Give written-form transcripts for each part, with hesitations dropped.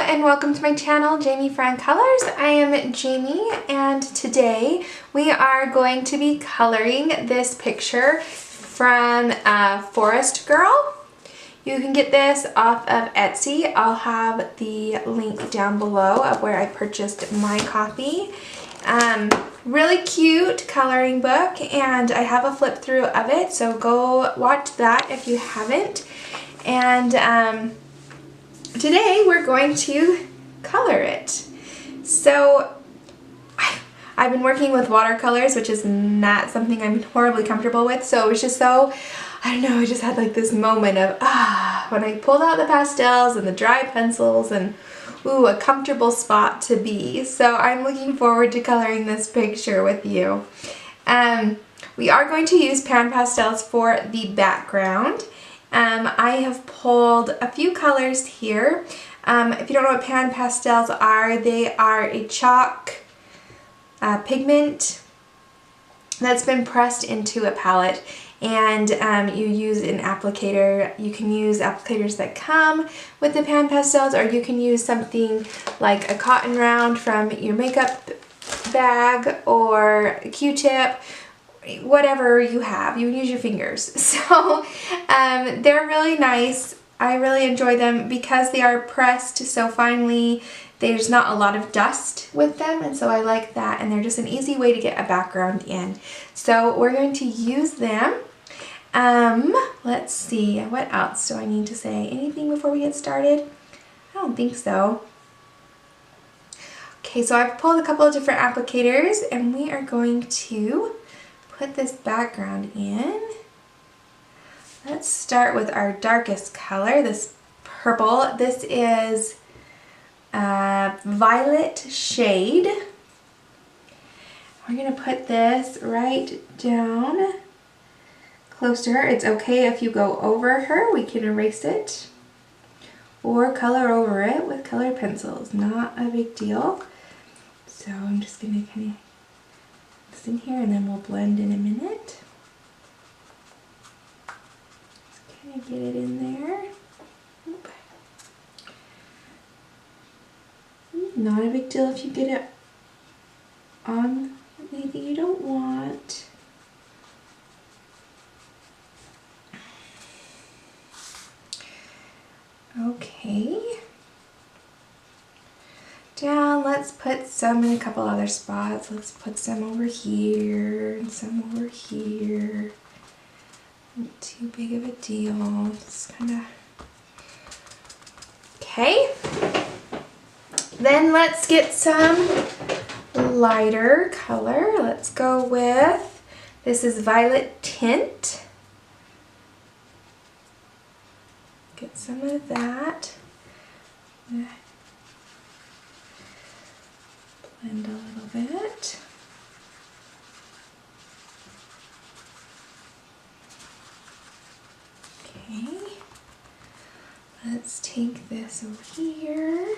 and welcome to my channel, Jamie Fran Colors. I am Jamie and today we are going to be coloring this picture from Forest Girl. You can get this off of Etsy. I'll have the link down below of where I purchased my copy. Really cute coloring book, and I have a flip through of it, so go watch that if you haven't. And today we're going to color it. So I've been working with watercolors, which is not something I'm horribly comfortable with, so it was just so, I don't know, I just had like this moment of when I pulled out the pastels and the dry pencils, and ooh, a comfortable spot to be. So I'm looking forward to coloring this picture with you. We are going to use pan pastels for the background. I have pulled a few colors here. If you don't know what pan pastels are, they are a chalk pigment that's been pressed into a palette, and you use an applicator. You can use applicators that come with the pan pastels, or you can use something like a cotton round from your makeup bag or a Q-tip. Whatever you have, you can use your fingers. So they're really nice. I really enjoy them because they are pressed so finely. There's not a lot of dust with them, and so I like that, and they're just an easy way to get a background in. So we're going to use them. Let's see, what else do I need to say? Anything before we get started? I don't think so. Okay, so I've pulled a couple of different applicators, and we are going to put this background in. Let's start with our darkest color, this purple. This is violet shade. We're going to put this right down close to her. It's okay if you go over her, we can erase it or color over it with colored pencils, not a big deal. So I'm just going to kind of in here, and then we'll blend in a minute. Just kind of get it in there. Oop. Not a big deal if you get it on anything you don't want. Okay. Down, let's put some in a couple other spots. Let's put some over here and some over here. Not too big of a deal. Just kind of. Okay. Then let's get some lighter color. Let's go with, this is Violet Tint. Get some of that. Blend a little bit. Okay, let's take this over here.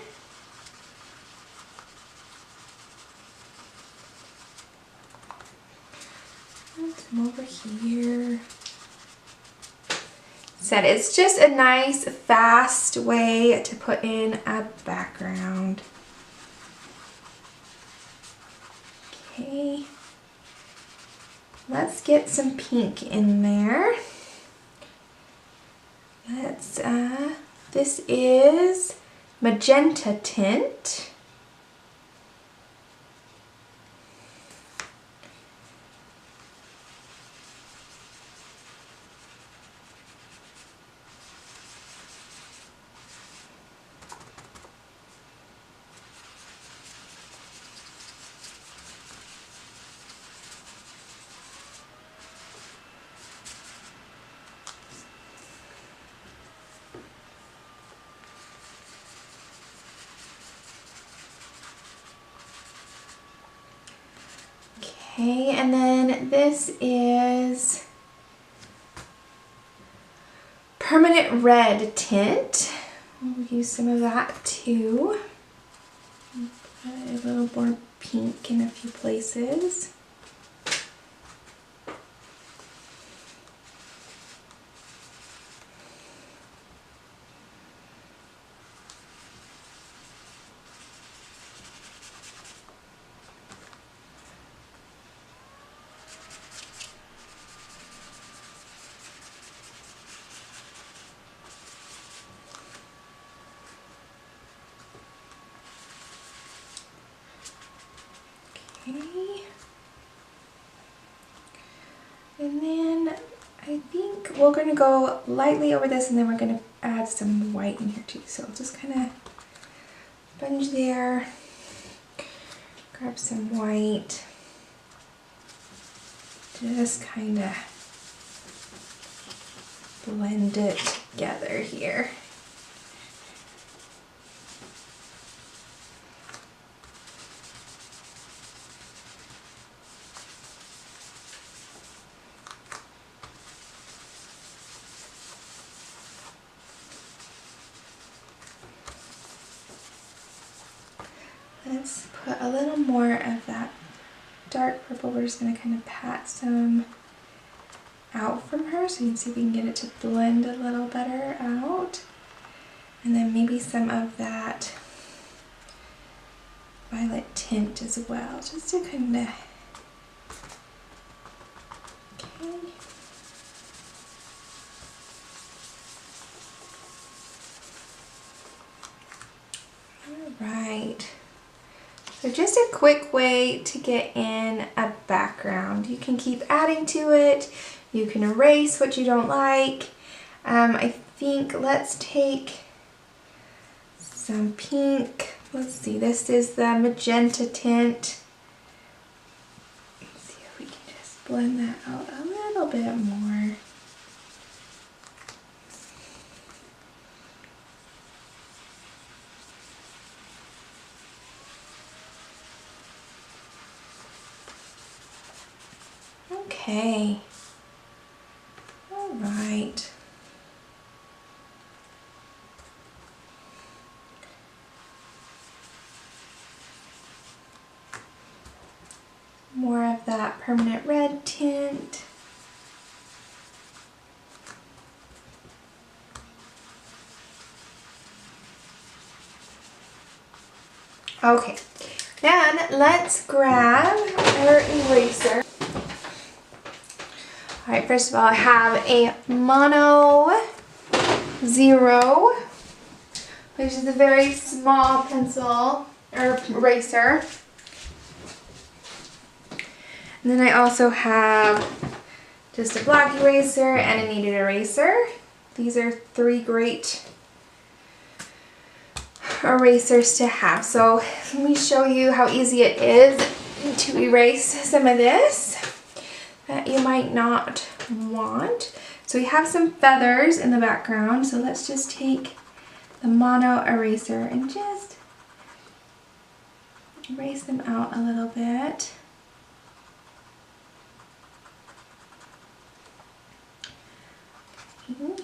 And some over here. Said it's just a nice, fast way to put in a background. Okay, let's get some pink in there. Let's, this is Magenta Tint. Okay, and then this is Permanent Red Tint. We'll use some of that too. Put a little more pink in a few places. Okay. And then I think we're going to go lightly over this, and then we're going to add some white in here too. So I'll just kind of sponge there, grab some white, just kind of blend it together here. Let's put a little more of that dark purple. We're just going to kind of pat some out from her so you can see if we can get it to blend a little better out. And then maybe some of that violet tint as well, just to kind of, okay. All right. So just a quick way to get in a background. You can keep adding to it. You can erase what you don't like. I think let's take some pink. Let's see, this is the magenta tint. Let's see if we can just blend that out a little bit more. Okay. All right. More of that permanent red tint. Okay, then let's grab our eraser. All right, first of all, I have a Mono 0, which is a very small pencil or eraser. And then I also have just a black eraser and a kneaded eraser. These are 3 great erasers to have. So let me show you how easy it is to erase some of this that you might not want. So we have some feathers in the background, so let's just take the Mono eraser and just erase them out a little bit. Okay.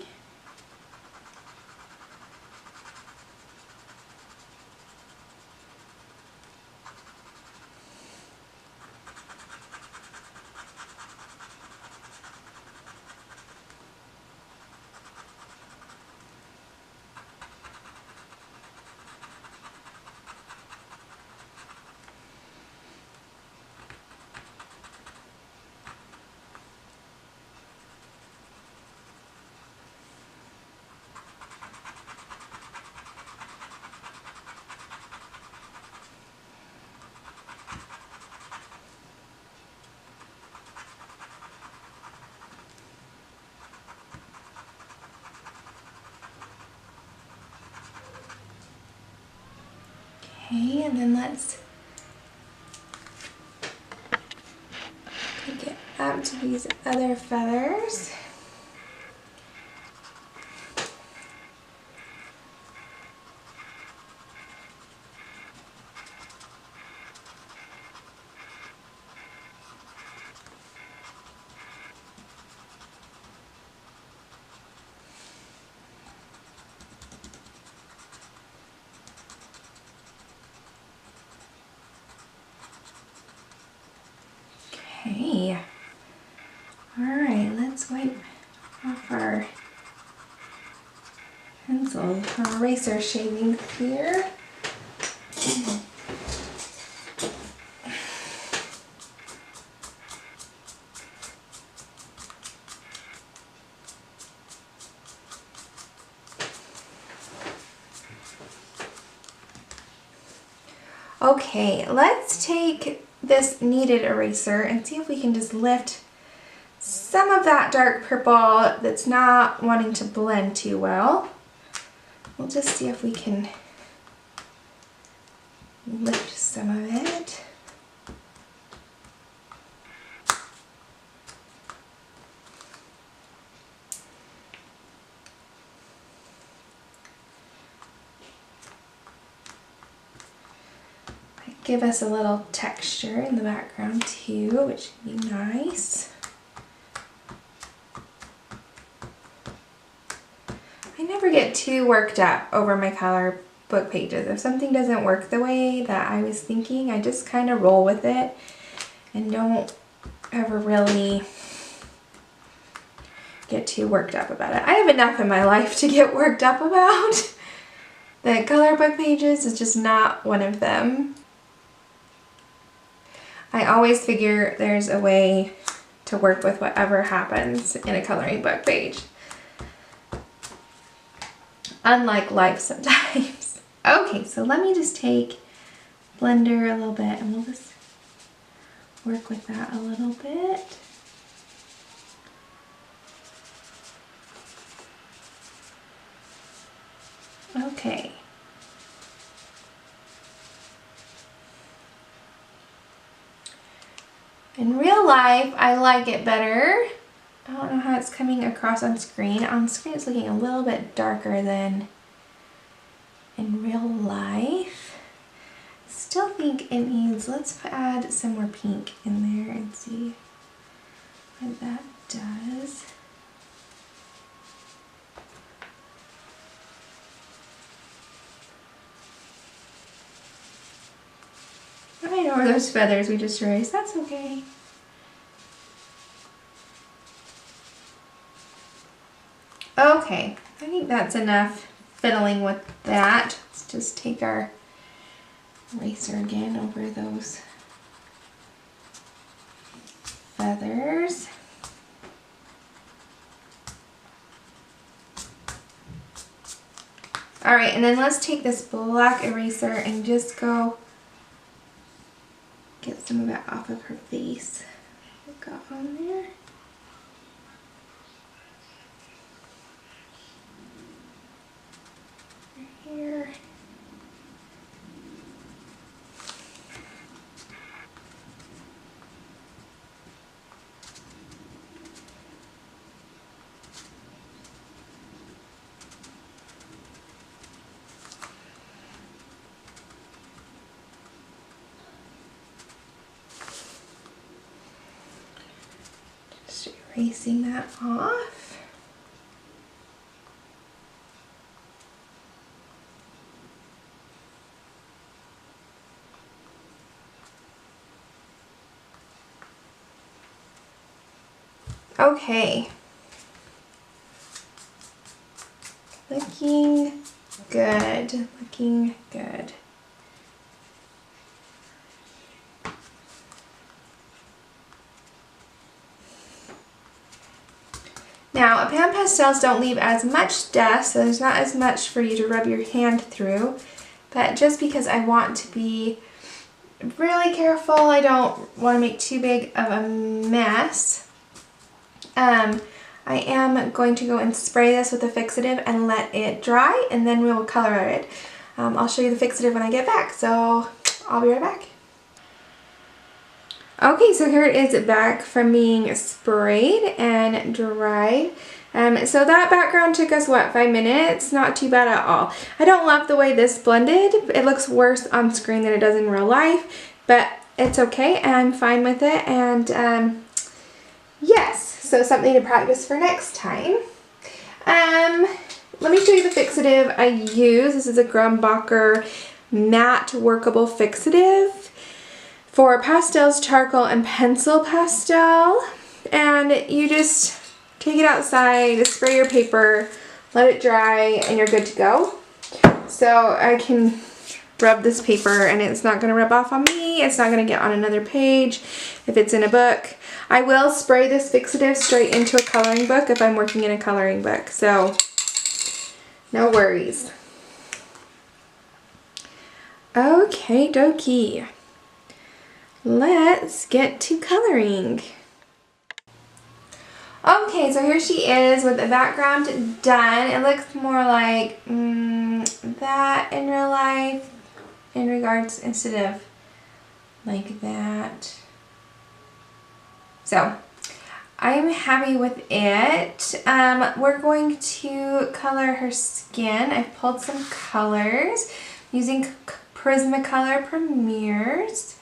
Okay, and then let's take it up to these other feathers. Okay, all right, let's wipe off our pencil, our eraser shavings here. Okay, let's take this kneaded eraser and see if we can just lift some of that dark purple that's not wanting to blend too well. We'll just see if we can lift some of it. Give us a little texture in the background too, which would be nice. I never get too worked up over my color book pages. If something doesn't work the way that I was thinking, I just kind of roll with it and don't ever really get too worked up about it. I have enough in my life to get worked up about. The color book pages is just not one of them. I always figure there's a way to work with whatever happens in a coloring book page. Unlike life sometimes. Okay, so let me just take blender a little bit and we'll just work with that a little bit. Okay. In real life, I like it better. I don't know how it's coming across on screen. On screen, it's looking a little bit darker than in real life. Still think it needs, let's add some more pink in there and see what that does. I know those feathers we just erased, that's okay. Okay, I think that's enough fiddling with that. Let's just take our eraser again over those feathers. All right, and then let's take this black eraser and just go get some of it off of her face. We've got on there. Here. Just erasing that off. Okay, looking good, looking good. Now, pan pastels don't leave as much dust, so there's not as much for you to rub your hand through, but just because I want to be really careful, I don't want to make too big of a mess. I am going to go and spray this with a fixative and let it dry, and then we will color it. I'll show you the fixative when I get back, so I'll be right back. Okay, so here it is back from being sprayed and dried. So that background took us, what, 5 minutes? Not too bad at all. I don't love the way this blended. It looks worse on screen than it does in real life, but it's okay. I'm fine with it, and yes. So something to practice for next time. Let me show you the fixative I use. This is a Grumbacher matte workable fixative for pastels, charcoal, and pencil pastel. And you just take it outside, spray your paper, let it dry, and you're good to go. So I can rub this paper and it's not going to rub off on me. It's not going to get on another page if it's in a book. I will spray this fixative straight into a coloring book if I'm working in a coloring book, so no worries. Okay, dokie. let's get to coloring. Okay, so here she is with the background done. It looks more like that in real life, in regards, instead of like that. So I'm happy with it. We're going to color her skin. I've pulled some colors using Prismacolor Premieres.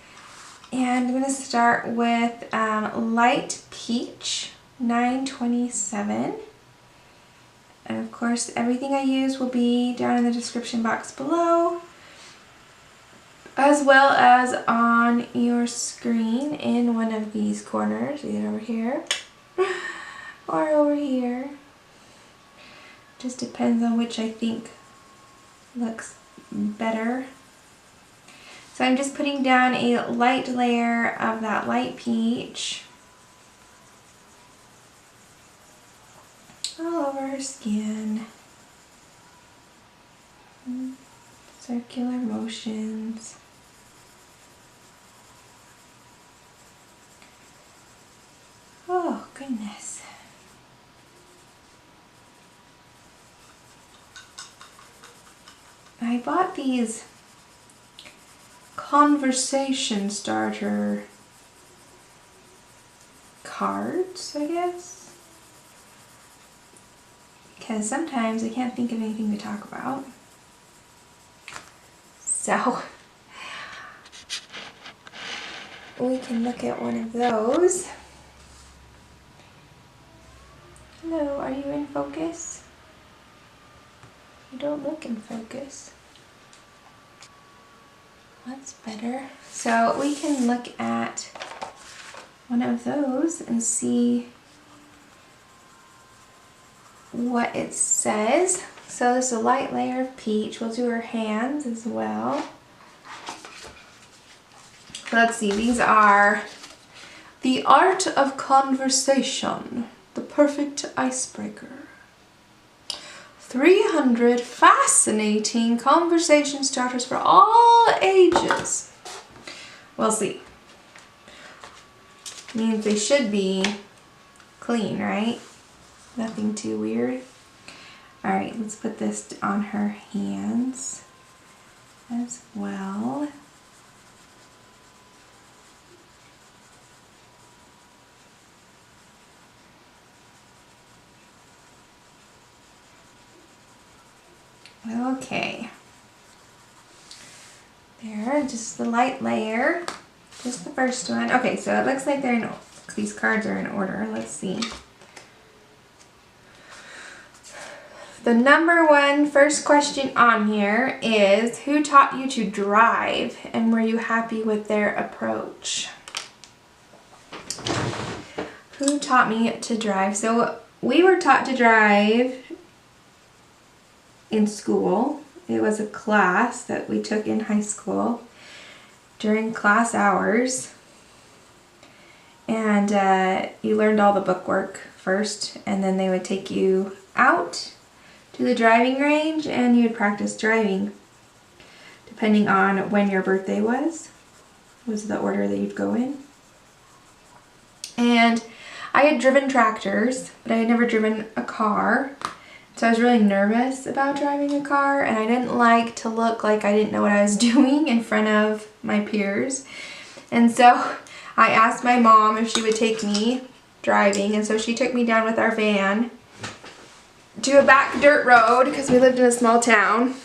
And I'm going to start with Light Peach 927. And of course, everything I use will be down in the description box below, as well as on your screen in one of these corners, either over here or over here. Just depends on which I think looks better. So I'm just putting down a light layer of that light peach all over her skin. Circular motions. Oh, goodness. I bought these conversation starter cards, I guess, because sometimes I can't think of anything to talk about. So we can look at one of those. Hello, are you in focus? You don't look in focus. That's better. So we can look at one of those and see what it says. So there's a light layer of peach. We'll do her hands as well. Let's see, these are The Art of Conversation, the Perfect Icebreaker. 300 fascinating conversation starters for all ages. We'll see. Means they should be clean, right? Nothing too weird. Alright, let's put this on her hands as well. Okay. There, just the light layer. Just the first one. Okay, so it looks like these cards are in order. Let's see. The number one first question on here is, who taught you to drive and were you happy with their approach? Who taught me to drive? So we were taught to drive in school. It was a class that we took in high school during class hours. And you learned all the bookwork first, and then they would take you out to the driving range and you would practice driving. Depending on when your birthday was the order that you'd go in. And I had driven tractors, but I had never driven a car. So I was really nervous about driving a car, and I didn't like to look like I didn't know what I was doing in front of my peers. And so I asked my mom if she would take me driving, and so she took me down with our van to a back dirt road because we lived in a small town.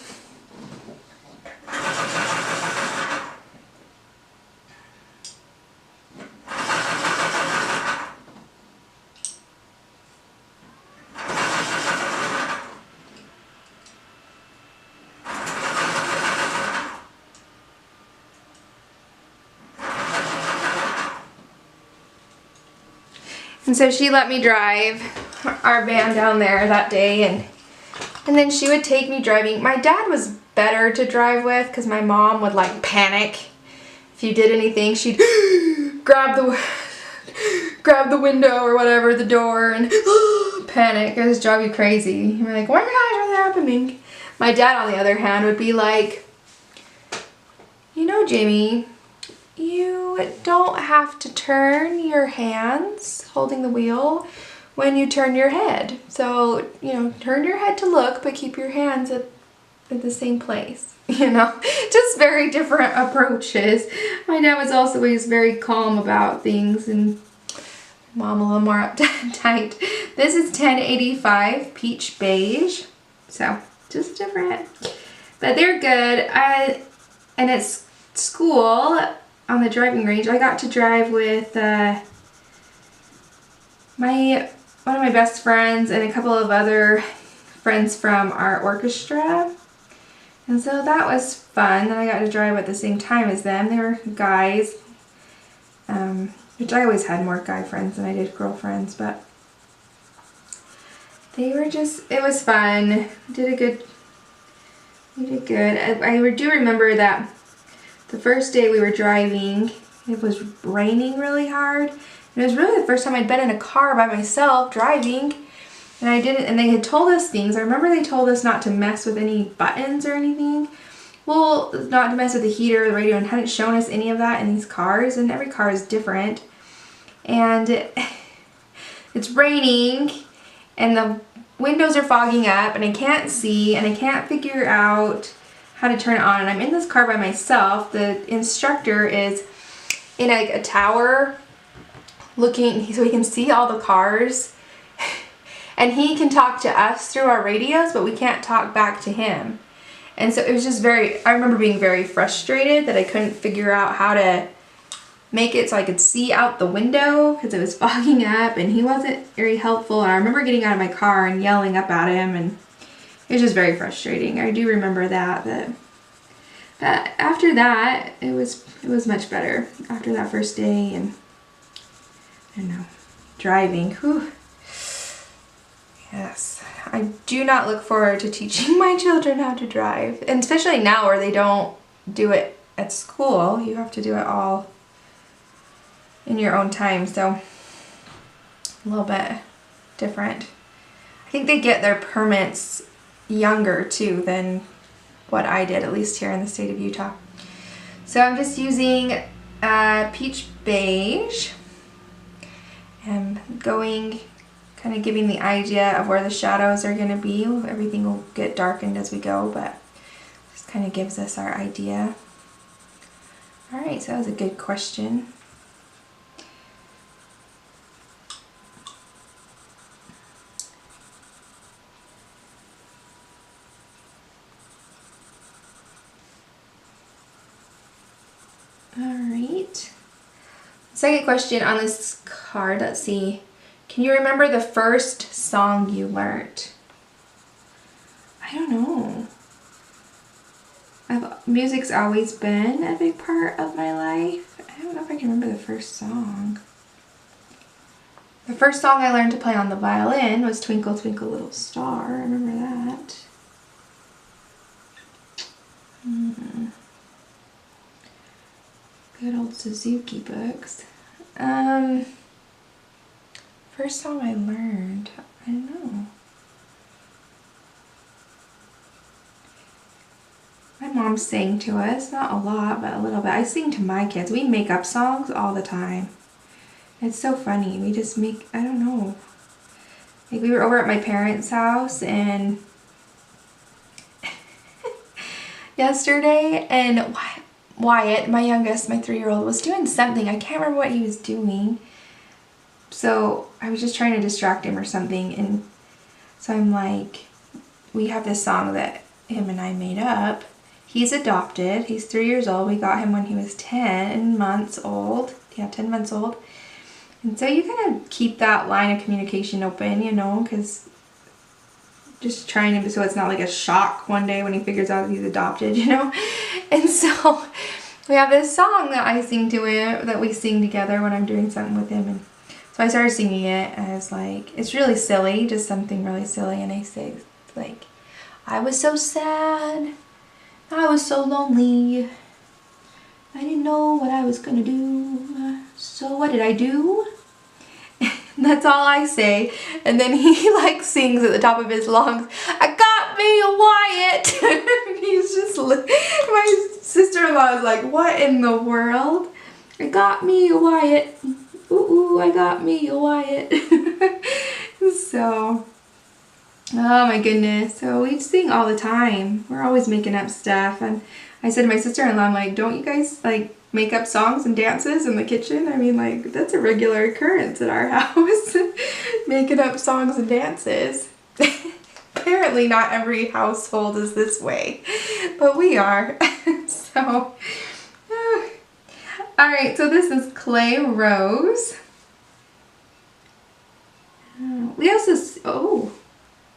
And so she let me drive our van down there that day, and then she would take me driving. My dad was better to drive with because my mom would like panic if you did anything. She'd grab the window or whatever, the door, and panic. It would drive you crazy. You're like, oh my gosh, what's happening? My dad, on the other hand, would be like, you know, Jamie, you you don't have to turn your hands holding the wheel when you turn your head. So, you know, turn your head to look, but keep your hands at the same place, you know, just very different approaches. My dad was also always very calm about things, and Mom a little more uptight. This is 1085 Peach Beige, so just different, but they're good. And at school on the driving range, I got to drive with one of my best friends and a couple of other friends from our orchestra. And so that was fun. And I got to drive at the same time as them. They were guys, which I always had more guy friends than I did girlfriends, but they were just, it was fun. We did good. I do remember that the first day we were driving, it was raining really hard. And it was really the first time I'd been in a car by myself driving. And they had told us things. I remember they told us not to mess with any buttons or anything. Well, not to mess with the heater or the radio, and hadn't shown us any of that in these cars. And every car is different. And it's raining, and the windows are fogging up, and I can't see, and I can't figure out how to turn it on. And I'm in this car by myself. The instructor is in a tower looking so he can see all the cars. And he can talk to us through our radios, but we can't talk back to him. And so it was just I remember being very frustrated that I couldn't figure out how to make it so I could see out the window because it was fogging up, and he wasn't very helpful. And I remember getting out of my car and yelling up at him, and it was just very frustrating. I do remember that, but after that, it was much better after that first day. And I don't know, driving, whew. Yes, I do not look forward to teaching my children how to drive, and especially now where they don't do it at school. You have to do it all in your own time, so a little bit different. I think they get their permits younger too than what I did, at least here in the state of Utah. So I'm just using Peach Beige and kind of giving the idea of where the shadows are going to be. Everything will get darkened as we go, but just kind of gives us our idea. Alright, so that was a good question. Alright. Second question on this card, let's see. Can you remember the first song you learned? I don't know. Music's always been a big part of my life. I don't know if I can remember the first song. The first song I learned to play on the violin was Twinkle Twinkle Little Star. I remember that. Good old Suzuki books. First song I learned, I don't know. My mom sang to us, not a lot, but a little bit. I sing to my kids. We make up songs all the time. It's so funny. We just make, I don't know. Like we were over at my parents' house and yesterday, and Wyatt, my youngest, my 3-year-old, was doing something. I can't remember what he was doing. So I was just trying to distract him or something, and so I'm like, we have this song that him and I made up. He's adopted. He's 3 years old. We got him when he was 10 months old. Yeah, 10 months old. And so you kind of keep that line of communication open, you know, because just trying to, so it's not like a shock one day when he figures out that he's adopted, you know. And so we have this song that I sing to him, that we sing together when I'm doing something with him. And so I started singing it, and I was like, it's really silly, just something really silly. And I say, like, I was so sad, I was so lonely, I didn't know what I was gonna do, so what did I do? That's all I say. And then he like sings at the top of his lungs, I got me a Wyatt. And he's just, my sister-in-law is like, what in the world? I got me a Wyatt. Ooh, I got me a Wyatt. So, oh my goodness. So we sing all the time. We're always making up stuff. And I said to my sister-in-law, I'm like, don't you guys like make up songs and dances in the kitchen? I mean, like, that's a regular occurrence at our house. Making up songs and dances. Apparently not every household is this way, but we are. So, all right, so this is Clay Rose. We also, oh,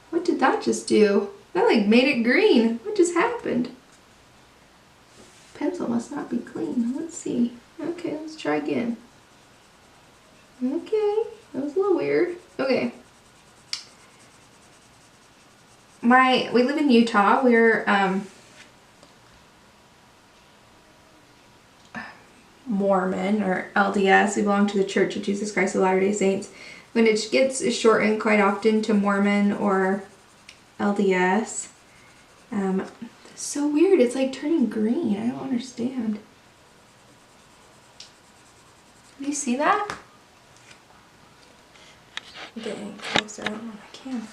what did that just do? That like made it green. What just happened? Pencil must not be clean. Let's see. Okay, let's try again. Okay, that was a little weird. Okay. We live in Utah. We're Mormon or LDS. We belong to the Church of Jesus Christ of Latter-day Saints. When it gets shortened quite often to Mormon or LDS. It's so weird. It's like turning green. I don't understand. Do you see that? I'm getting closer. I don't know if I can.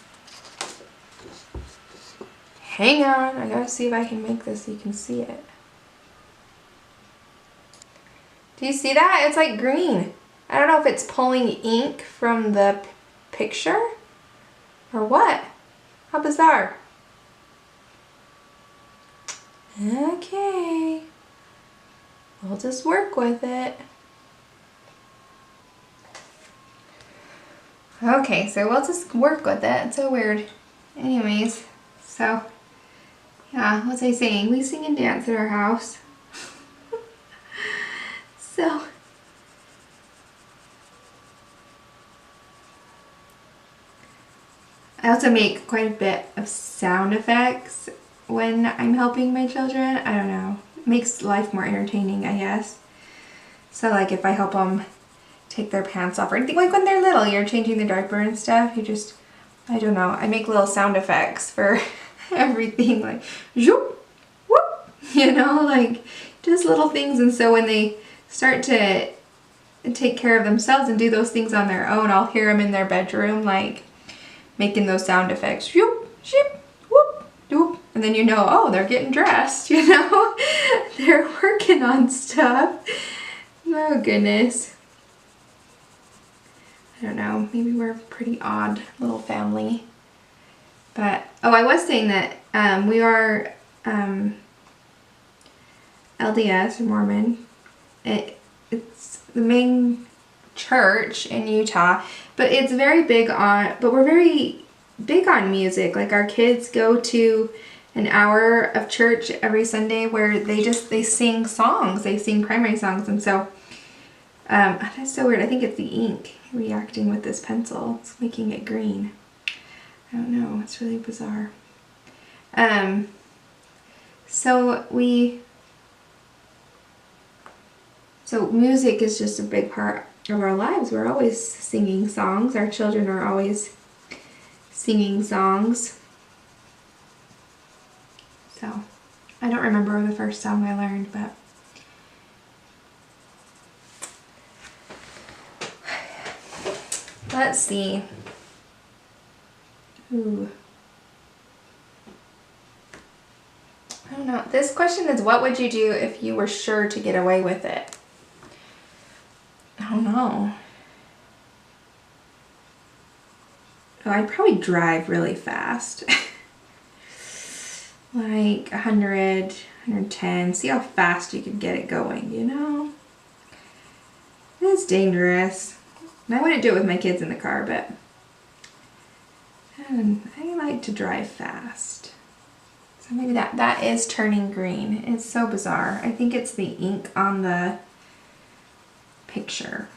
Hang on. I gotta see if I can make this so you can see it. Do you see that? It's like green. I don't know if it's pulling ink from the picture or what. How bizarre. Okay. We'll just work with it. Okay, so we'll just work with it. It's so weird. Anyways, so yeah, what was I saying? We sing and dance at our house. So I also make quite a bit of sound effects when I'm helping my children. I don't know. It makes life more entertaining, I guess. So like if I help them take their pants off or anything, like when they're little, you're changing the diaper and stuff, you just, I don't know, I make little sound effects for everything, like zoop, whoop, you know, like just little things. And so when they start to take care of themselves and do those things on their own, I'll hear them in their bedroom, like making those sound effects. Shoop, sheep, whoop, doop. And then you know, oh, they're getting dressed, you know? They're working on stuff. Oh, goodness. I don't know. Maybe we're a pretty odd little family. But, oh, I was saying that we are LDS, or Mormon. It's the main church in Utah, but it's very big on, but we're very big on music. Like our kids go to an hour of church every Sunday where they sing songs, they sing primary songs. And so that's so weird. I think it's the ink reacting with this pencil. It's making it green. I don't know, it's really bizarre. So music is just a big part of our lives. We're always singing songs. Our children are always singing songs. So, I don't remember the first song I learned, but let's see. Ooh. I don't know. This question is, what would you do if you were sure to get away with it? I don't know. Oh, I'd probably drive really fast. Like 100, 110. See how fast you can get it going, you know? It's dangerous. And I wouldn't do it with my kids in the car, but I like to drive fast. So maybe that is turning green. It's so bizarre. I think it's the ink on the picture.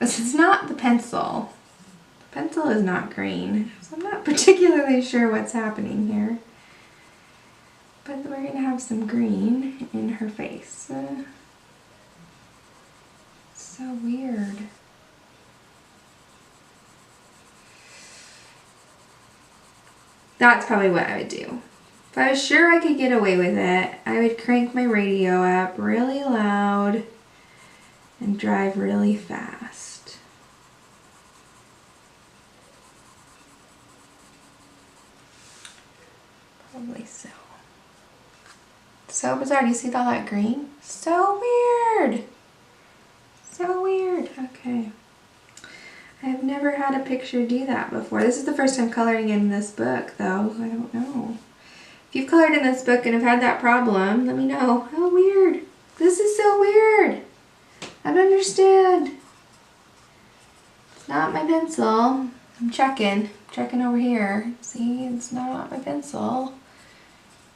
This is not the pencil. The pencil is not green, so I'm not particularly sure what's happening here. But we're gonna have some green in her face. So weird. That's probably what I would do. If I was sure I could get away with it, I would crank my radio up really loud and drive really fast. Probably so. So bizarre. Do you see all that green? So weird. So weird. Okay. I've never had a picture do that before. This is the first time coloring in this book, though. I don't know. If you've colored in this book and have had that problem, let me know. How weird. This is so weird. I don't understand. It's not my pencil. I'm checking. Checking over here. See, it's not my pencil.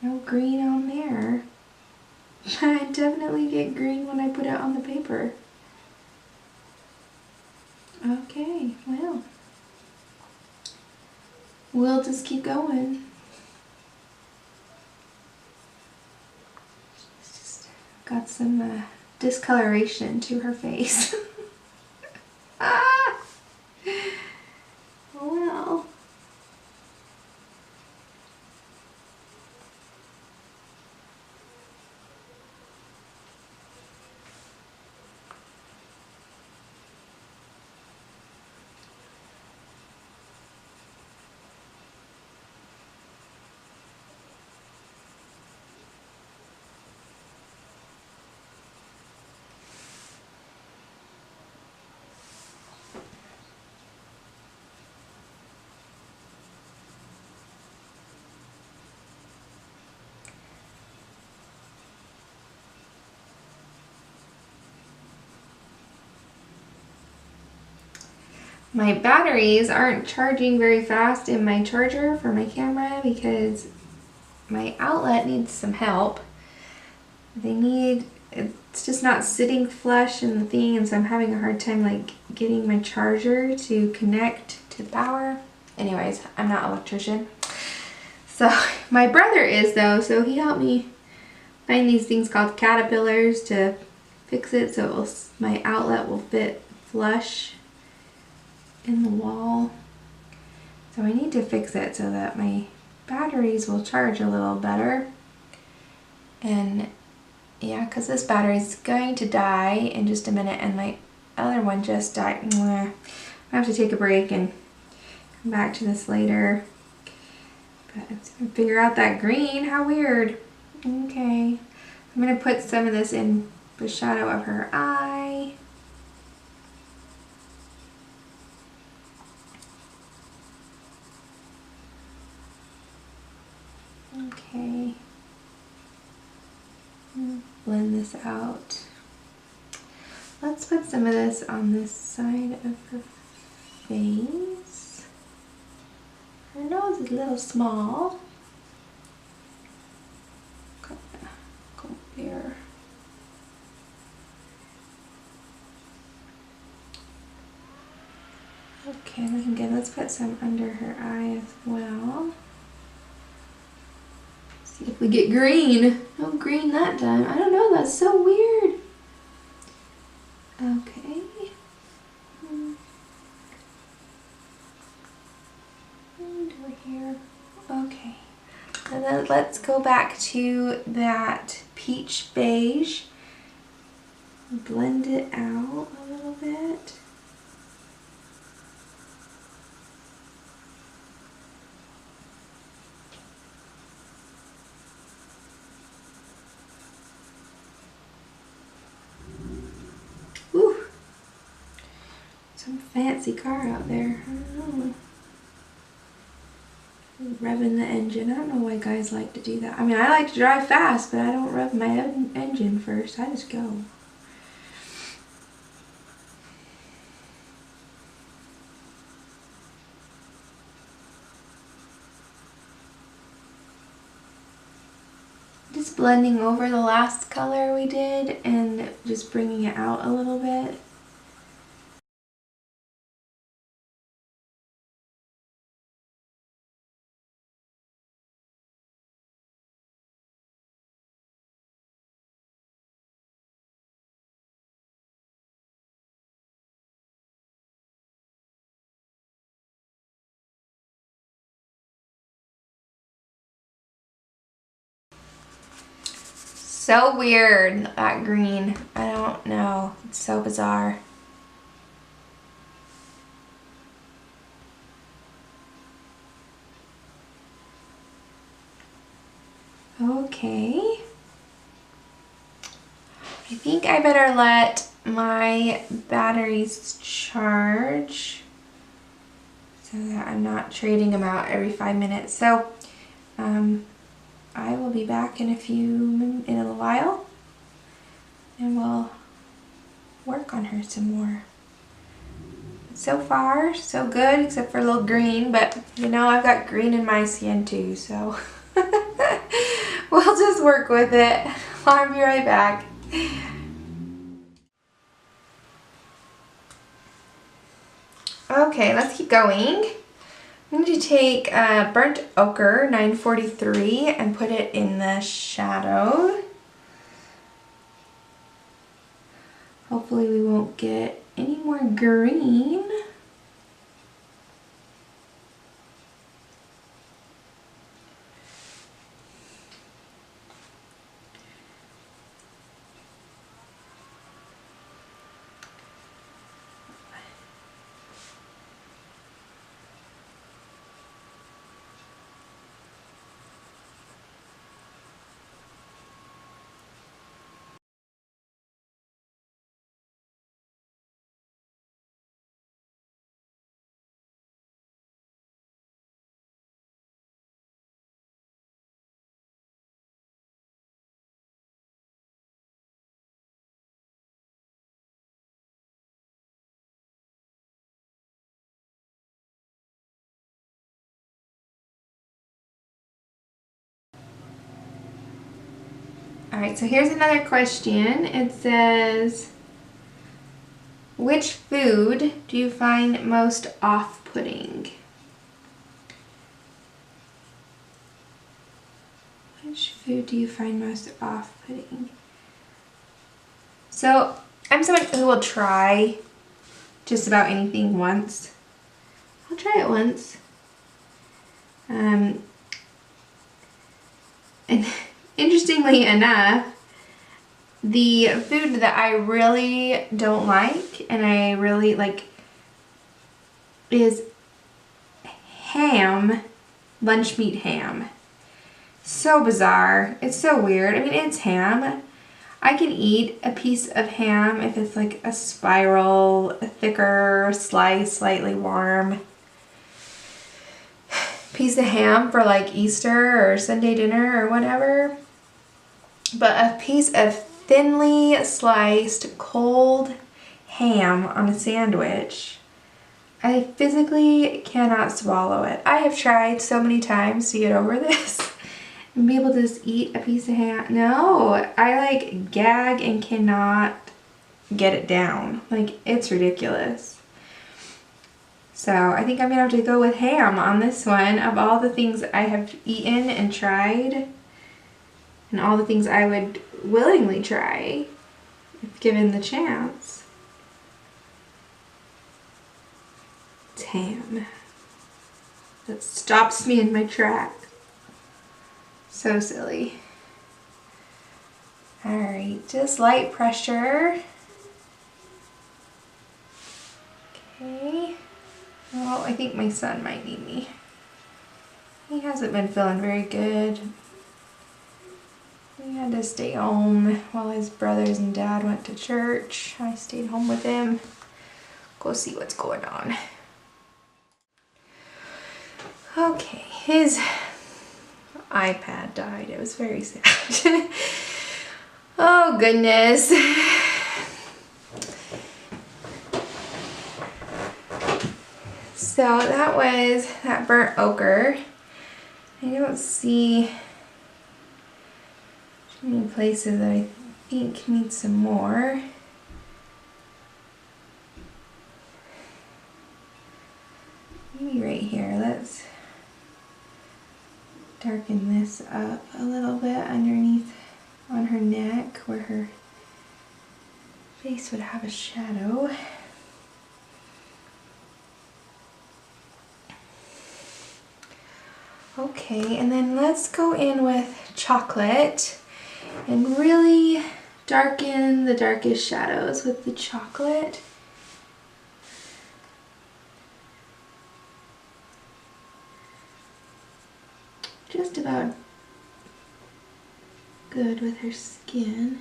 No green on there. I definitely get green when I put it on the paper. Okay, well. We'll just keep going. She's just got some discoloration to her face. Ah! Well. My batteries aren't charging very fast in my charger for my camera because my outlet needs some help. It's just not sitting flush in the thing, and so I'm having a hard time like getting my charger to connect to the power. Anyways, I'm not an electrician. So my brother is though, so he helped me find these things called caterpillars to fix it so my outlet will fit flush in the wall. So I need to fix it so that my batteries will charge a little better. And yeah, because this battery is going to die in just a minute and my other one just died. I have to take a break and come back to this later. But let's figure out that green. How weird. Okay. I'm going to put some of this in the shadow of her eye. Okay. Blend this out. Let's put some of this on this side of her face. Her nose is a little small. Go here. Okay, looking good. Let's put some under her eye as well. See if we get green. No green that time. I don't know, that's so weird. Okay. And over here. Okay. And then let's go back to that peach beige. Blend it out a little bit. Whew. Some fancy car out there. I don't know. Revving the engine. I don't know why guys like to do that. I mean, I like to drive fast, but I don't rev my engine first. I just go. Just blending over the last color we did and just bringing it out a little bit. So weird, that green. I don't know. It's so bizarre. Okay. I think I better let my batteries charge so that I'm not trading them out every 5 minutes. So I will be back in a little while, and we'll work on her some more. So far, so good, except for a little green, but you know, I've got green in my skin too, so we'll just work with it. I'll be right back. Okay, let's keep going. I'm going to take burnt ochre 943 and put it in the shadow. Hopefully we won't get any more green. Alright, so here's another question. It says, which food do you find most off-putting? Which food do you find most off-putting? So, I'm someone who will try just about anything once. I'll try it once. And interestingly enough, the food that I really don't like and I really like is ham, lunch meat ham. So bizarre. It's so weird. I mean, it's ham. I can eat a piece of ham if it's like a spiral, a thicker slice, slightly warm piece of ham for like Easter or Sunday dinner or whatever. But a piece of thinly sliced cold ham on a sandwich, I physically cannot swallow it. I have tried so many times to get over this and be able to just eat a piece of ham. No, I like gag and cannot get it down. Like, it's ridiculous. So I think I'm gonna have to go with ham on this one. Of all the things I have eaten and tried, and all the things I would willingly try if given the chance, it's ham. That stops me in my tracks. So silly. Alright, just light pressure. Okay. Well, I think my son might need me. He hasn't been feeling very good. He had to stay home while his brothers and dad went to church. I stayed home with him. Go see what's going on. Okay, his iPad died. It was very sad. Oh goodness. So that was that burnt ochre. I don't see too many places that I think need some more. Maybe right here. Let's darken this up a little bit underneath on her neck where her face would have a shadow. Okay, and then let's go in with chocolate and really darken the darkest shadows with the chocolate. Just about good with her skin.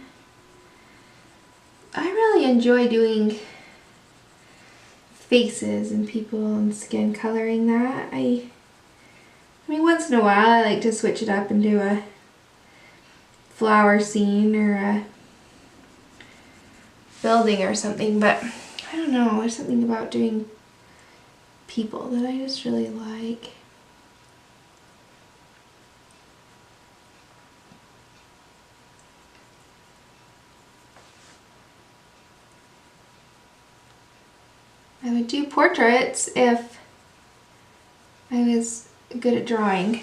I really enjoy doing faces and people and skin coloring that. I mean, once in a while I like to switch it up and do a flower scene or a building or something, but I don't know, there's something about doing people that I just really like. I would do portraits if I was good at drawing,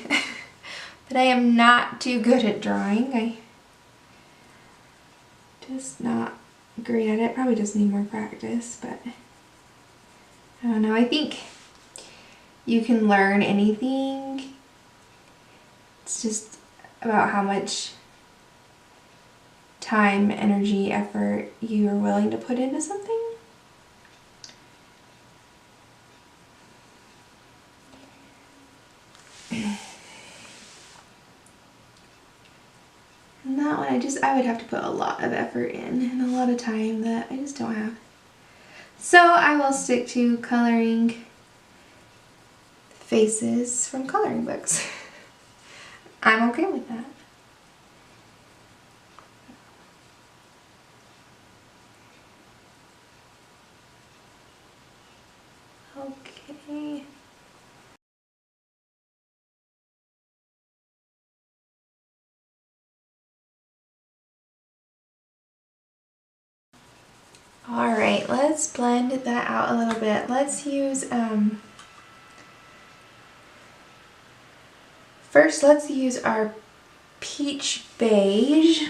but I am not too good at drawing. I just not great at it. Probably just need more practice, but I don't know. I think you can learn anything. It's just about how much time, energy, effort you are willing to put into something. And that one, I would have to put a lot of effort in and a lot of time that I just don't have. So I will stick to coloring faces from coloring books. I'm okay with that. Okay. Alright, let's blend that out a little bit. Let's use, first let's use our Peach Beige,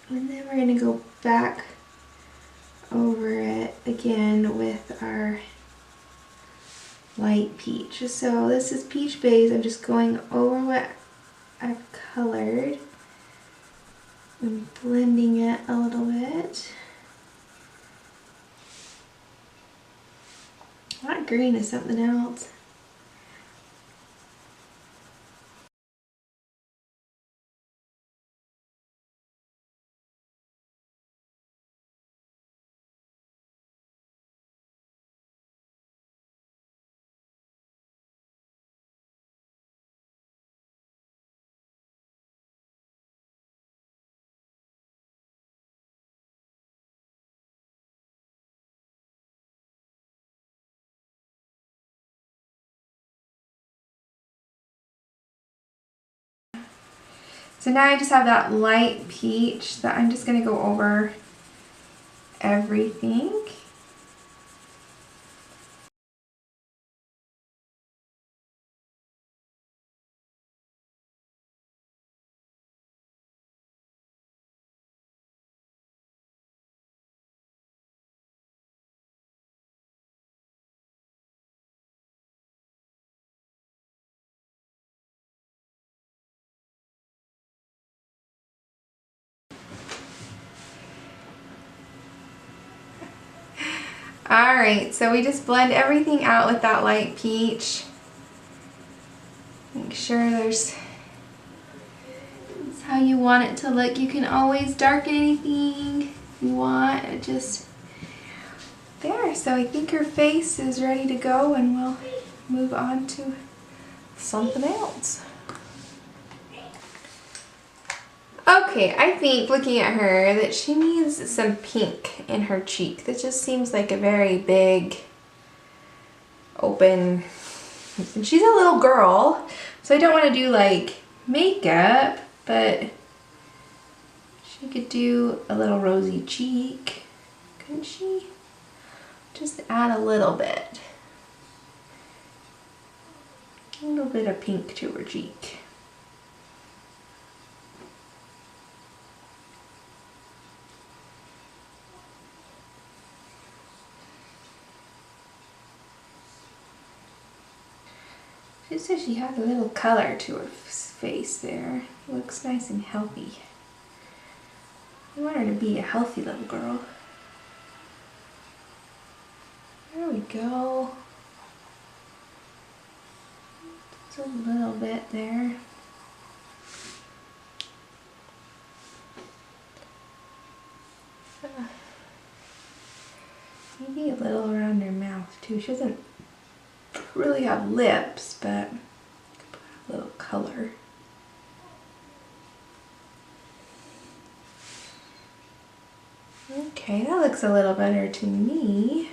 and then we're going to go back over it again with our light peach. So this is Peach Beige. I'm just going over what I've colored and blending it a little bit. That green is something else. So now I just have that light peach that I'm just going to go over everything. Alright, so we just blend everything out with that light peach. Make sure that's how you want it to look. You can always darken anything you want. It just there. So I think her face is ready to go, and we'll move on to something else. Okay, I think looking at her that she needs some pink in her cheek. That just seems like a very big, open, and she's a little girl, so I don't want to do like makeup, but she could do a little rosy cheek, couldn't she? Just add a little bit of pink to her cheek. She says she has a little color to her face there. Looks nice and healthy. I want her to be a healthy little girl. There we go. Just a little bit there. Maybe a little around her mouth too. She doesn't really have lips, but a little color. Okay, that looks a little better to me.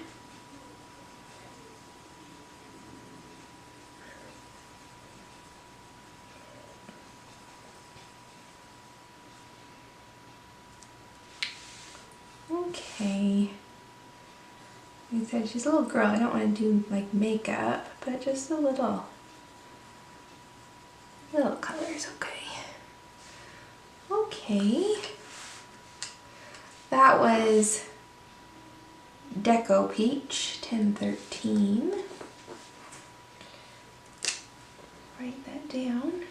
Okay. Like I said, she's a little girl. I don't want to do like makeup, but just a little color is okay. Okay. That was Deco Peach 1013. Write that down.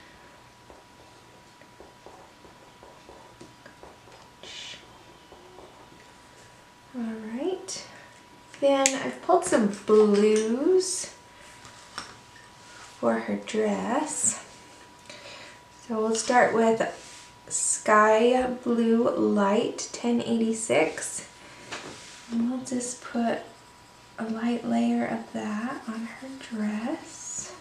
Alright. Then I've pulled some blues for her dress. So we'll start with Sky Blue Light 1086. And we'll just put a light layer of that on her dress.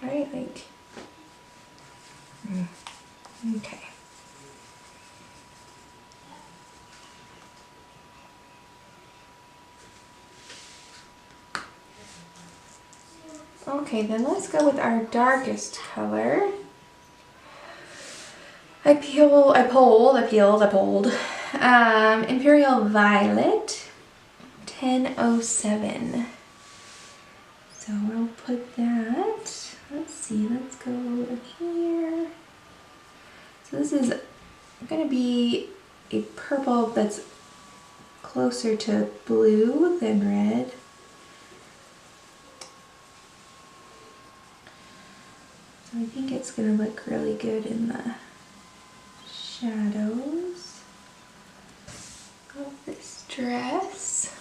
Right, like, okay. Okay, then let's go with our darkest color. I pulled Imperial Violet 1007. So we'll put that, let's see, let's go over here. So this is going to be a purple that's closer to blue than red. So I think it's going to look really good in the shadows of this dress.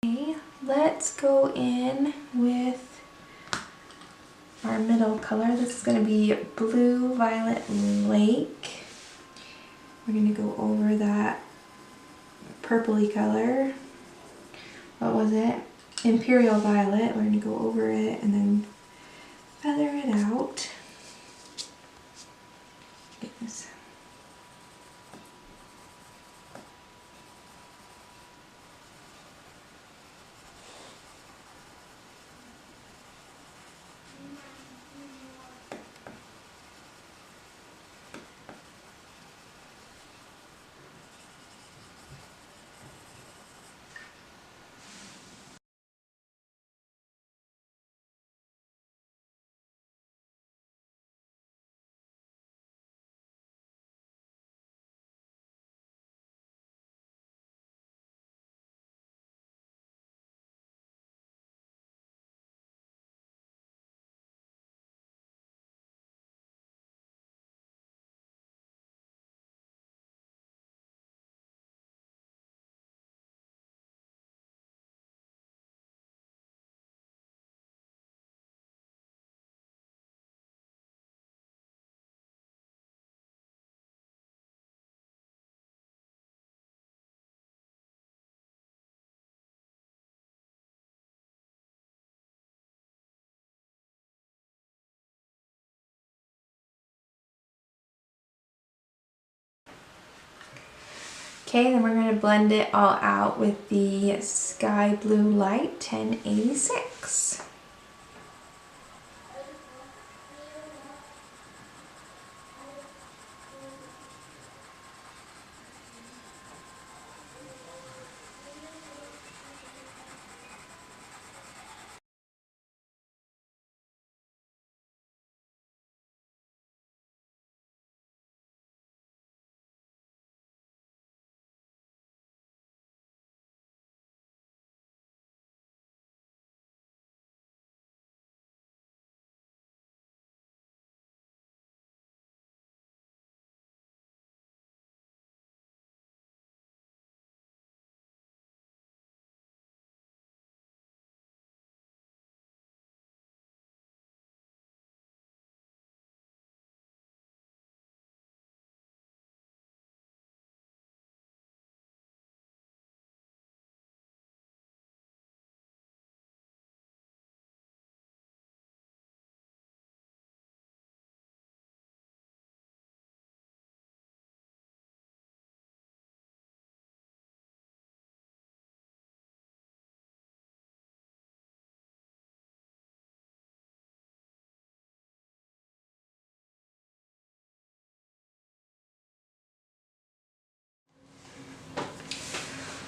Okay, let's go in with our middle color. This is going to be Blue Violet Lake. We're going to go over that purpley color. What was it? Imperial Violet. We're going to go over it and then feather it out. Goodness. Okay, then we're going to blend it all out with the Sky Blue Light 1086.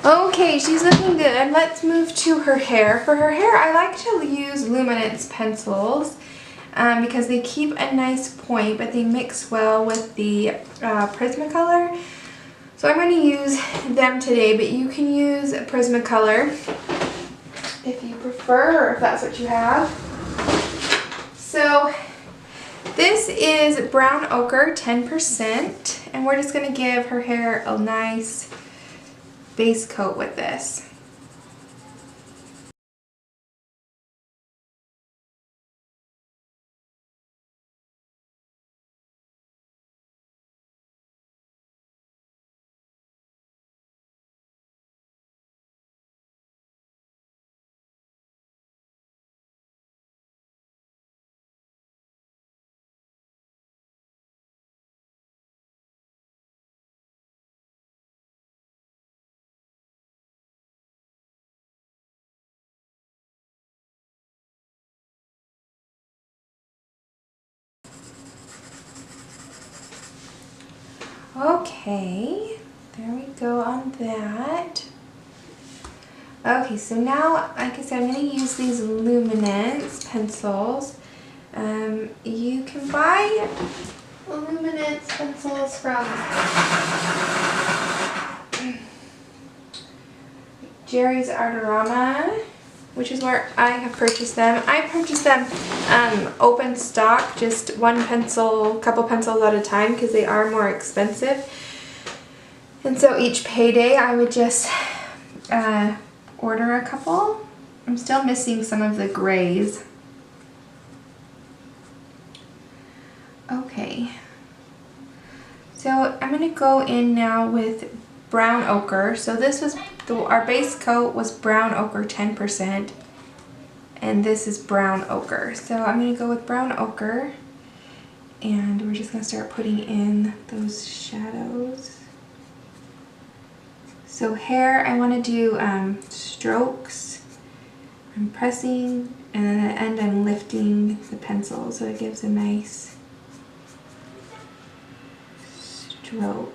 Okay, she's looking good. Let's move to her hair. For her hair, I like to use luminance pencils because they keep a nice point, but they mix well with the Prismacolor. So I'm going to use them today, but you can use Prismacolor if you prefer, or if that's what you have. So this is Brown Ochre 10%, and we're just going to give her hair a nice base coat with this. Okay, there we go on that. Okay, so now, like I said, I'm going to use these luminance pencils. You can buy luminance pencils from Jerry's Artorama, which is where I have purchased them. I purchased them open stock, just one pencil, couple pencils at a time, because they are more expensive. And so each payday I would just order a couple. I'm still missing some of the grays. Okay. So I'm going to go in now with Brown Ochre. So this was, our base coat was Brown Ochre 10%. And this is Brown Ochre. So I'm going to go with Brown Ochre. And we're just going to start putting in those shadows. So hair, I want to do strokes. I'm pressing, and then at the end I'm lifting the pencil so it gives a nice stroke.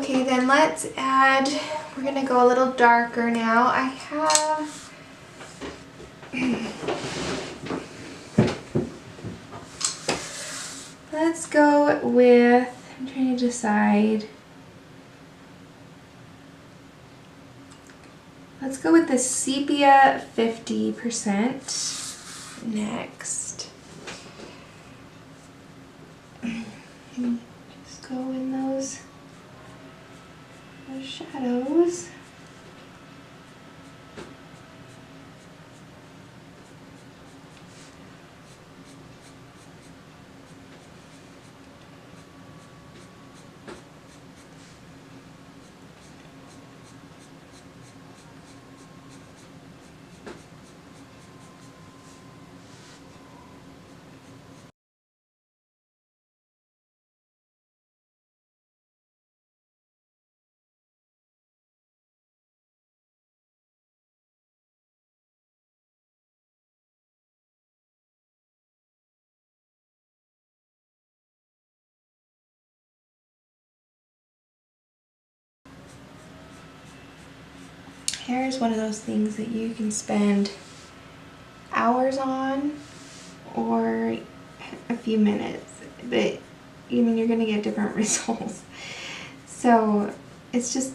Okay, then let's add, we're gonna go a little darker now. I have, let's go with, I'm trying to decide. Let's go with the Sepia 50% next. Just go in those shadows. Hair is one of those things that you can spend hours on or a few minutes, but I mean, you're gonna get different results. So it's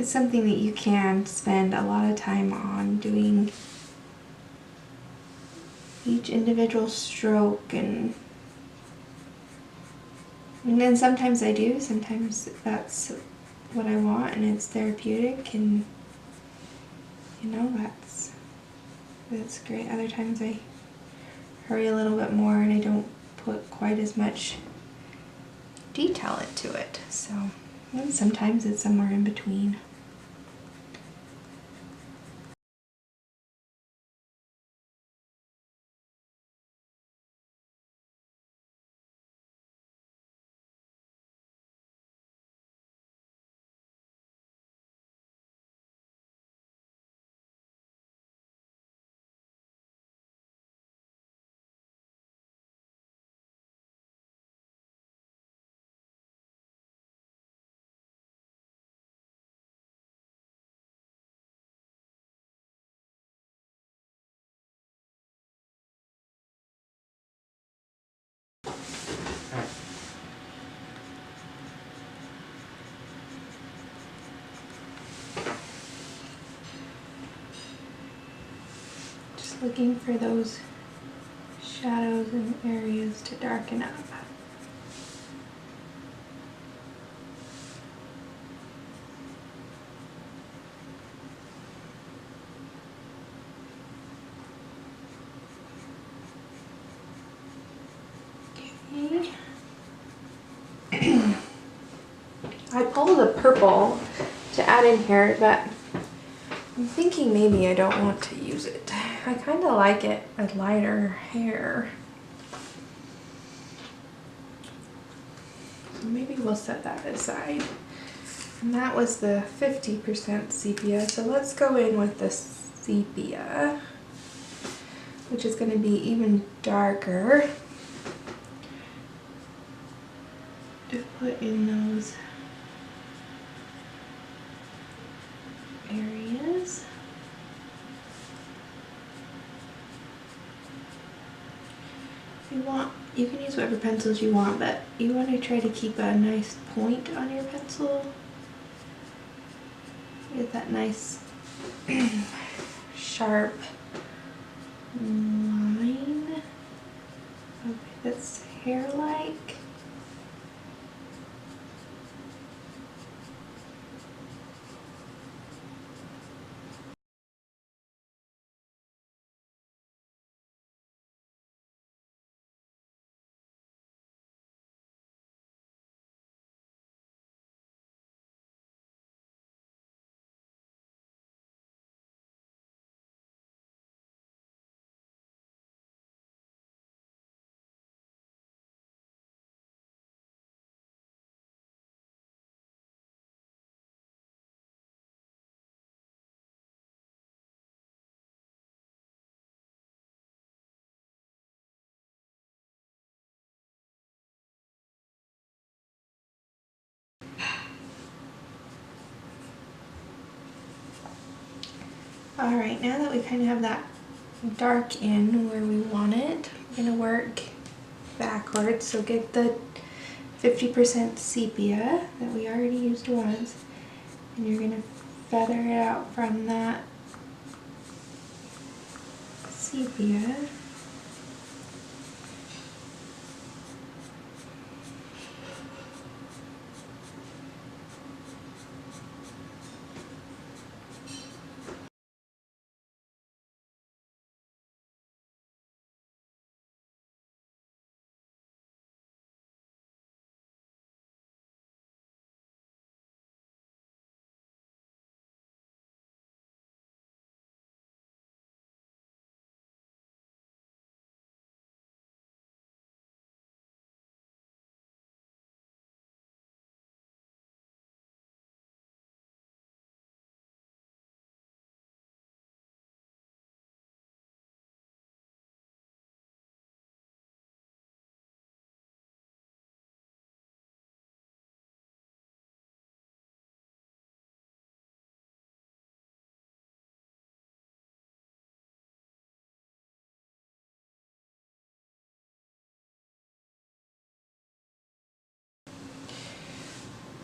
something that you can spend a lot of time on, doing each individual stroke, and then sometimes I do, sometimes that's what I want and it's therapeutic, and you know, that's great. Other times I hurry a little bit more and I don't put quite as much detail into it. So, and sometimes it's somewhere in between. Just looking for those shadows and areas to darken up. Okay. I pulled the purple to add in here, but I'm thinking maybe I don't want to use it. I kind of like it a lighter hair. So maybe we'll set that aside. And that was the 50% sepia. So let's go in with the sepia, which is going to be even darker, to put in those areas. You can use whatever pencils you want, but you want to try to keep a nice point on your pencil. Get that nice sharp line. Okay, that's hair-like. Alright, now that we kind of have that dark in where we want it, we're going to work backwards. So get the 50% sepia that we already used once, and you're going to feather it out from that sepia.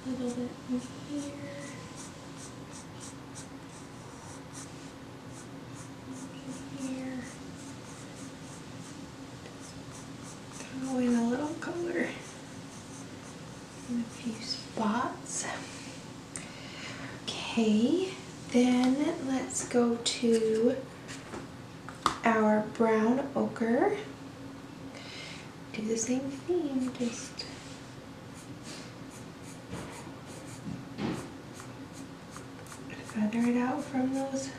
A little bit in here. Here. Throw in a little color in a few spots. Okay, then let's go to our brown ochre. Do the same thing, just feather it out from those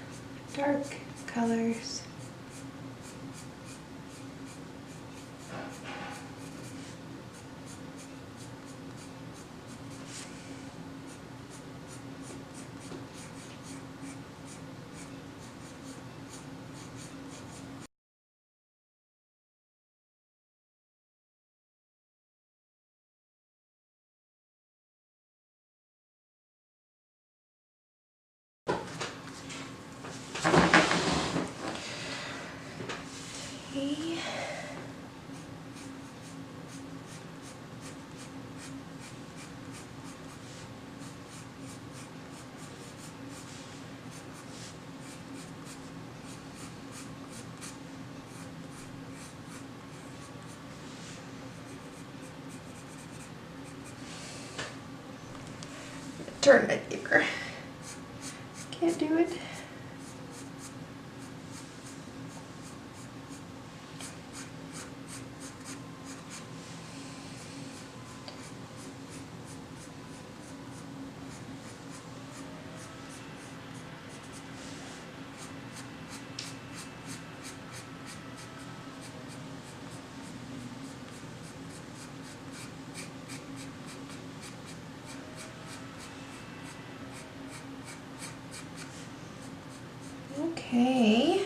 dark colors. Okay. Turn it here. Can't do it. Okay,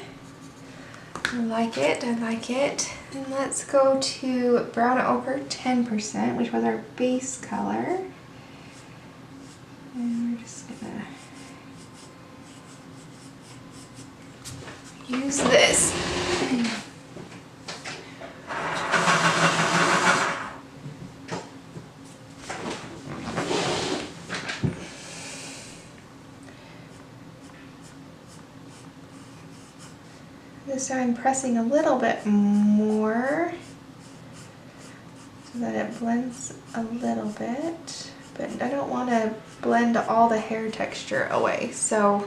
I like it, I like it. And let's go to brown ochre 10%, which was our base color. And we're just gonna use this. This time I'm pressing a little bit more so that it blends a little bit, but I don't want to blend all the hair texture away, so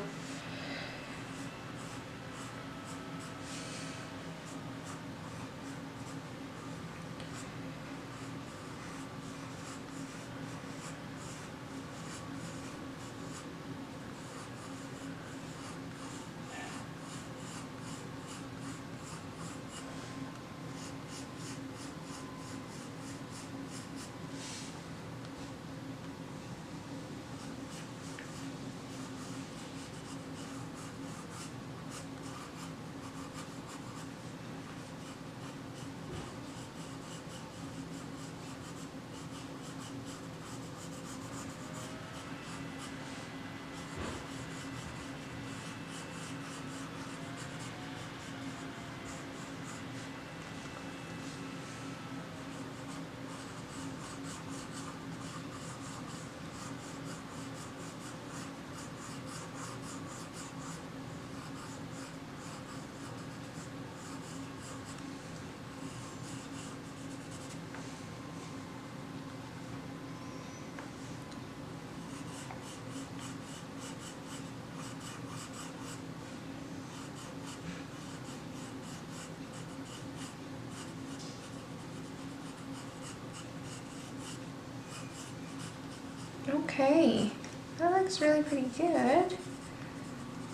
Okay, that looks really pretty good.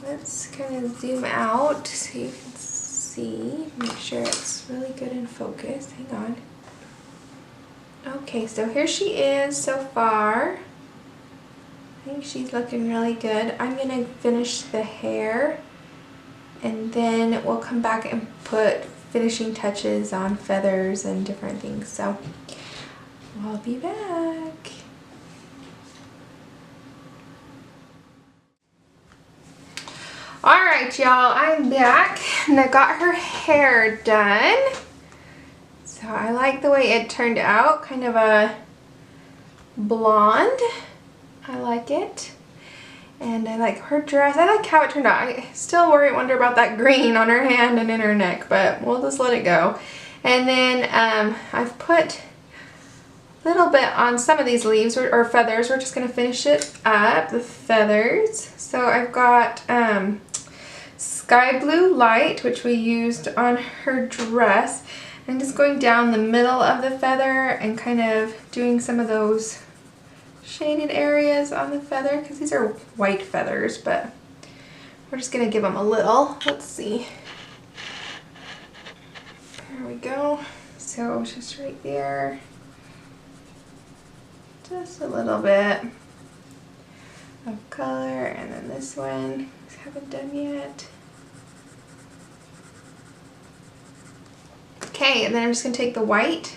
Let's kind of zoom out so you can see, make sure it's really good in focus. Hang on. Okay, so here she is so far. I think she's looking really good. I'm gonna finish the hair and then we'll come back and put finishing touches on feathers and different things. So I'll be back. Alright y'all, I'm back and I got her hair done. So I like the way it turned out, kind of a blonde. I like it. And I like her dress. I like how it turned out. I still wonder about that green on her hand and in her neck, but we'll just let it go. And then I've put a little bit on some of these leaves or feathers. We're just going to finish it up, the feathers. So I've got Sky Blue Light, which we used on her dress. I'm just going down the middle of the feather and kind of doing some of those shaded areas on the feather because these are white feathers, but we're just going to give them a little. Let's see. There we go. So just right there. Just a little bit of color, and then this one I haven't done yet. Okay, and then I'm just going to take the white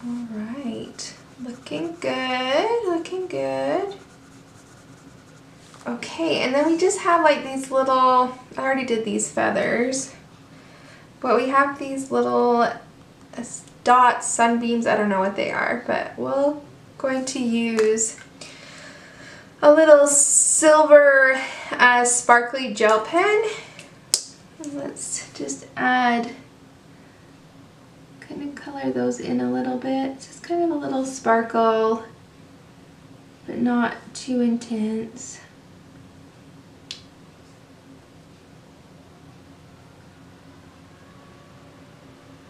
Alright, looking good, looking good. Okay, and then we just have like these little, I already did these feathers, but we have these little dots, sunbeams, I don't know what they are, but we're going to use a little silver sparkly gel pen. And let's just add, kind of color those in a little bit, just kind of a little sparkle, but not too intense.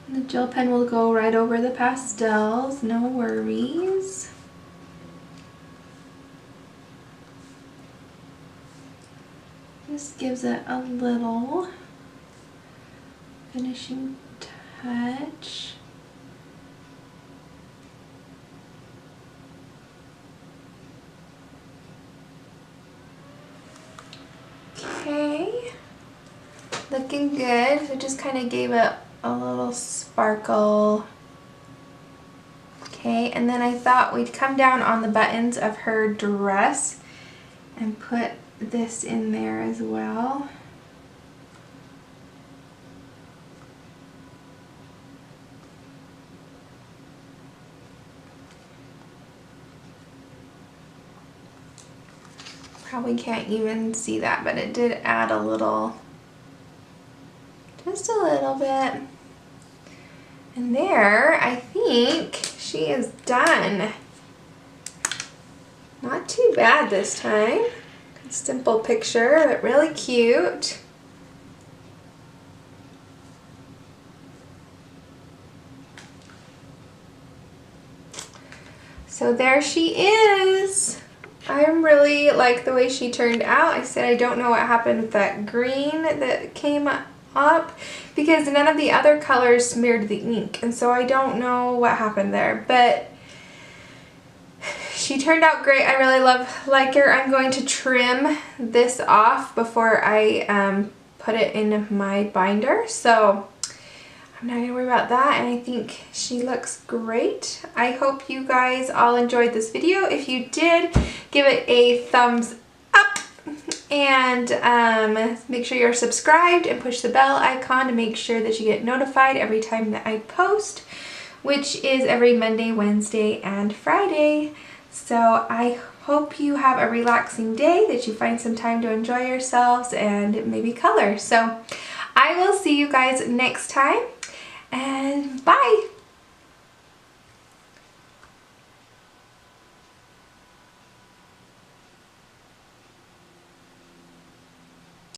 The gel pen will go right over the pastels, no worries. This gives it a little finishing touch. Okay, looking good. So just kind of gave it a little sparkle. Okay, and then I thought we'd come down on the buttons of her dress and put this in there as well. Probably can't even see that, but it did add a little, just a little bit. And there, I think she is done. Not too bad this time. Simple picture, but really cute. So there she is. I really like the way she turned out. I said I don't know what happened with that green that came up because none of the other colors smeared the ink, and so I don't know what happened there, but she turned out great. I really like her. I'm going to trim this off before I put it in my binder, so I'm not going to worry about that, and I think she looks great. I hope you guys all enjoyed this video. If you did, give it a thumbs up, and make sure you're subscribed and push the bell icon to make sure that you get notified every time that I post, which is every Monday, Wednesday, and Friday. So I hope you have a relaxing day, that you find some time to enjoy yourselves and maybe color. So I will see you guys next time, and bye!